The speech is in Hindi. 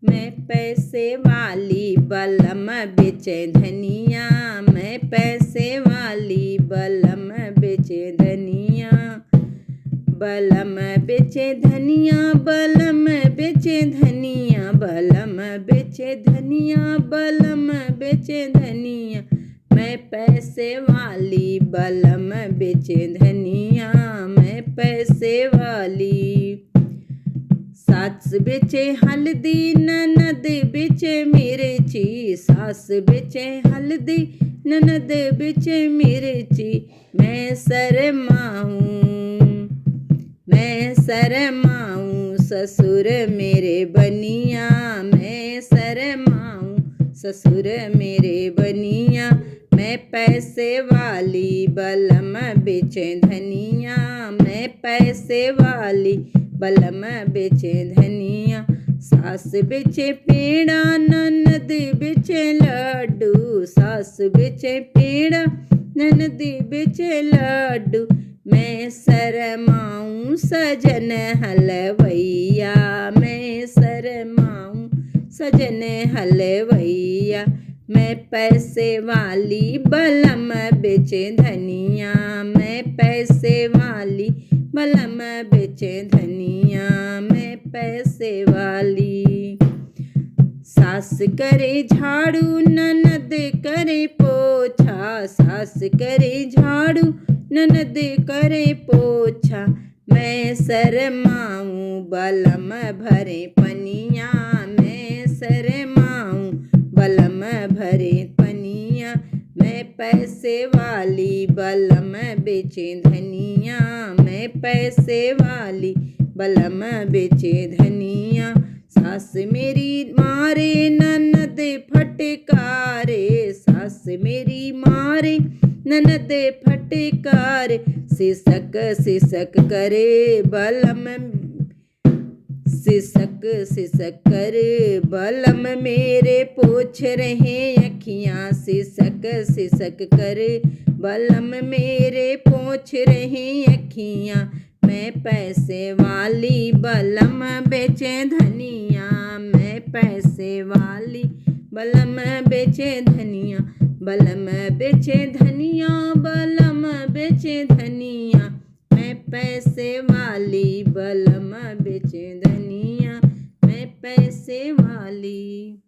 मैं पैसे वाली बलम बेचे धनिया, मैं पैसे वाली बलम बेचे धनिया। बलम बेचे धनिया, बलम बेचे धनिया, बलम बेचे धनिया, बलम बेचे धनिया। मैं पैसे वाली बलम बेचे धनिया, मैं पैसे वाली। सास बेचे हल्दी, ननद बेचे मिर्ची, सास बेचे हल्दी, ननद बेचे मिर्ची। मैं शर्माऊं ससुर मेरे बनिया, मैं शर्माऊं ससुर मेरे बनिया। मैं पैसे वाली बलम बेचे धनिया, मैं पैसे वाली बलम बेचे धनिया। सास बेचे पेड़ा, ननद बेचे लड्डू, सास बेचे पेड़ा, ननद बेचे लड्डू। मैं शर्माऊं सजन हलवैया, मैं शर्माऊं सजन हलवैया। मैं पैसे वाली बलम बेचे धनिया, मैं पैसे वाली बलम बेचे धनिया, मैं पैसे वाली। सास करे झाड़ू, ननद करे पोछा, सास करे झाड़ू, ननद करे पोछा। मैं शर्माऊं बलम भरे पनिया, मैं शर्माऊं बलम भरे पनिया। मैं पैसे वाली बलम बेचे धनिया, मैं पैसे वाली बलम बेचे धनिया। सास मेरी मारे ननद फटकारे, सास मेरी मारे ननद फटकारे। सिसक सिसक करे बलम, सिसक सिसक करे बलम मेरे पोछ रहे अखियाँ, सिसक सिसक करे बलम मेरे पोछ रहे अखियाँ। मैं पैसे वाली बलम बेचे धनिया, मैं पैसे वाली बलम बेचे धनिया, बलम बेचे धनिया, बलम बेचे धनिया। मैं पैसे वाली बलम बेचे धनिया, मैं पैसे वाली।